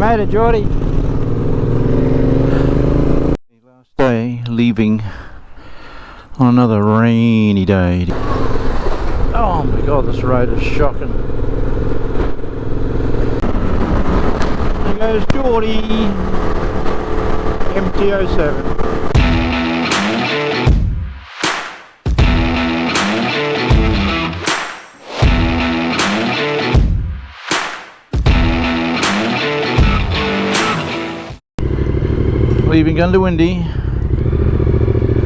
made it, Geordie. Last day leaving on another rainy day. Oh my god, this road is shocking. There goes Geordie. MT07. Leaving Goondiwindi,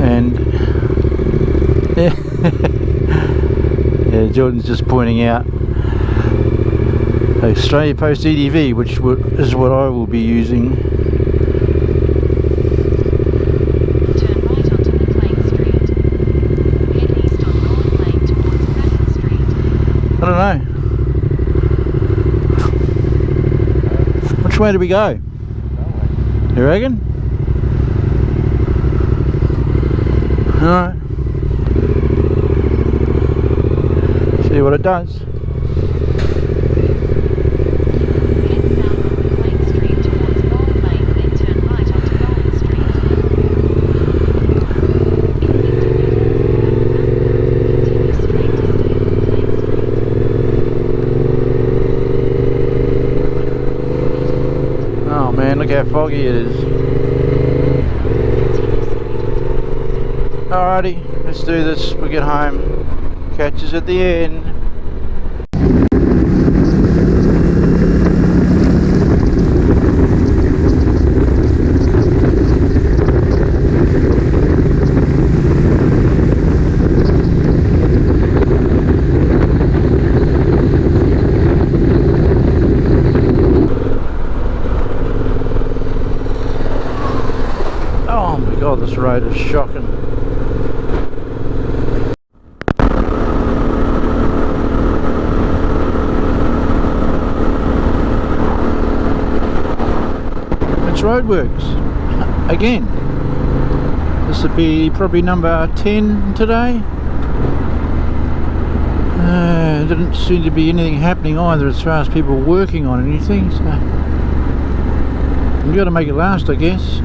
and yeah, Jordan's just pointing out Australia Post EDV, which is what I will be using. Turn right onto McLean Street. Head east on North Lane towards Bradford Street. I don't know. Which way do we go? You reckon? Alright. See what it does. Head south on McLean Street towards Gold Lane, then turn right onto Gold Street. In 50 meters, continue straight to stay on McLean Street. Oh man, look how foggy it is. Alrighty, let's do this. We'll get home. Catch us at the end. Oh my god, this road is shocking. Roadworks again. This would be probably number 10 today. Didn't seem to be anything happening either as far as people working on anything, so you've got to make it last, I guess.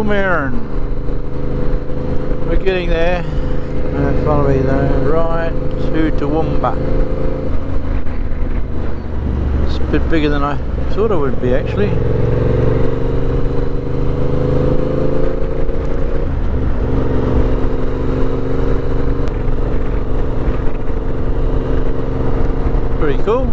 Marin. We're getting there. Follow me though, right to Toowoomba. It's a bit bigger than I thought it would be actually. Pretty cool.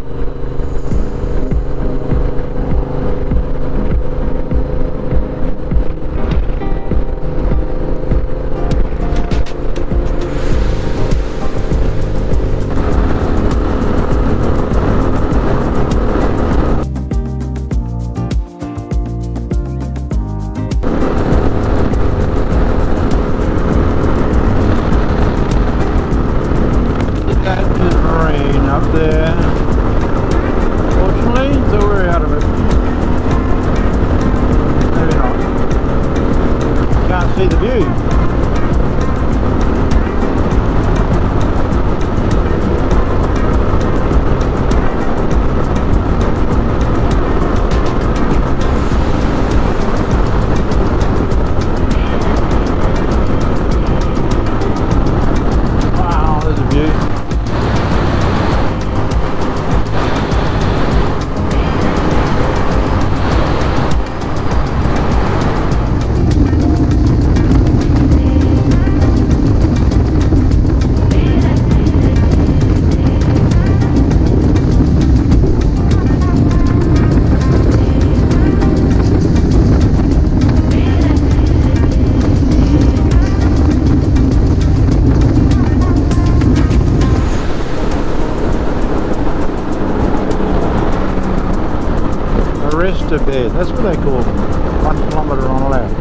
Rest a bed, that's what they call them. 1 kilometre on a lap.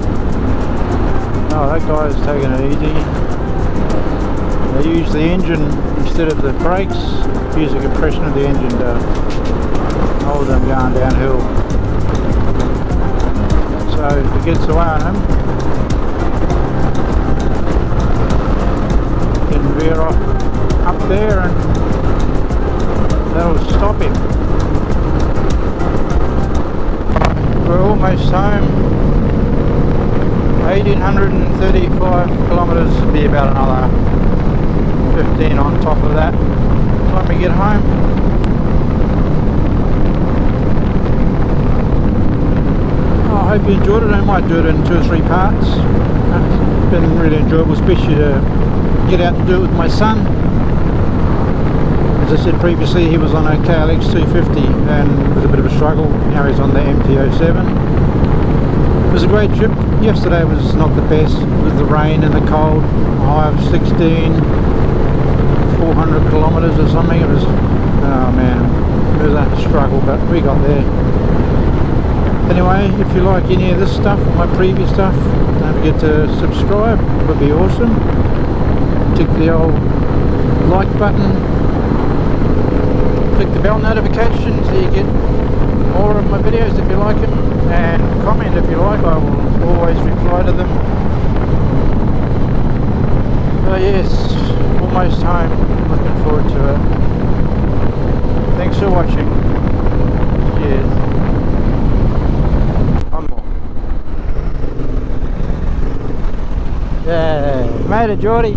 Oh, that guy's taking it easy. They use the engine instead of the brakes, use the compression of the engine to hold them going downhill. so if he gets away on him, he can veer off up there and that'll stop him. We're almost home. 1835 kilometres, will be about another 15 on top of that time we get home. I hope you enjoyed it. I might do it in 2 or 3 parts. It's been really enjoyable, especially to get out and do it with my son. As I said previously, he was on a KLX250 and it was a bit of a struggle. Now he's on the MT07. It was a great trip. Yesterday was not the best with the rain and the cold. A high of 16, 400 kilometres or something. It was, oh man, it was a struggle, but we got there. Anyway, if you like any of this stuff, my previous stuff, don't forget to subscribe. It would be awesome. Tick the old like button. Click the bell notification so you get more of my videos if you like it, and comment if you like. I will always reply to them. So yes, almost home. Looking forward to it. Thanks for watching. Cheers. One more. Yeah, made it, Geordie.